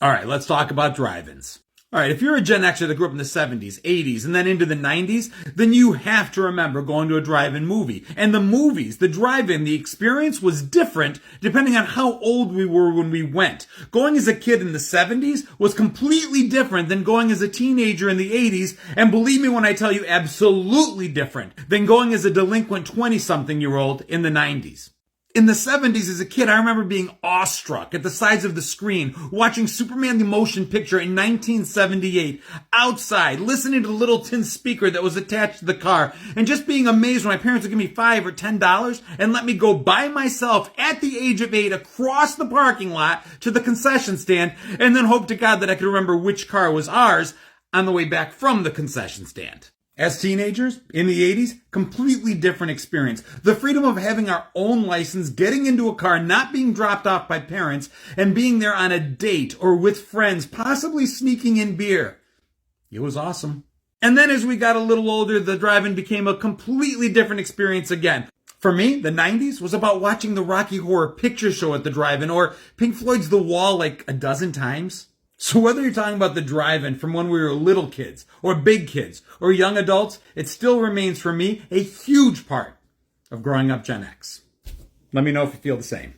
All right, let's talk about drive-ins. All right, if you're a Gen Xer that grew up in the 70s, 80s, and then into the 90s, then you have to remember going to a drive-in movie. And the movies, the drive-in, the experience was different depending on how old we were when we went. Going as a kid in the 70s was completely different than going as a teenager in the 80s, and believe me when I tell you, absolutely different than going as a delinquent 20-something-year-old in the 90s. In the 70s, as a kid, I remember being awestruck at the size of the screen, watching Superman the Motion Picture in 1978, outside, listening to the little tin speaker that was attached to the car, and just being amazed when my parents would give me $5 or $10 and let me go by myself at the age of 8 across the parking lot to the concession stand, and then hope to God that I could remember which car was ours on the way back from the concession stand. As teenagers, in the 80s, completely different experience. The freedom of having our own license, getting into a car, not being dropped off by parents, and being there on a date or with friends, possibly sneaking in beer. It was awesome. And then as we got a little older, the drive-in became a completely different experience again. For me, the 90s was about watching the Rocky Horror Picture Show at the drive-in or Pink Floyd's The Wall like a dozen times. So whether you're talking about the drive-in from when we were little kids or big kids or young adults, it still remains for me a huge part of growing up Gen X. Let me know if you feel the same.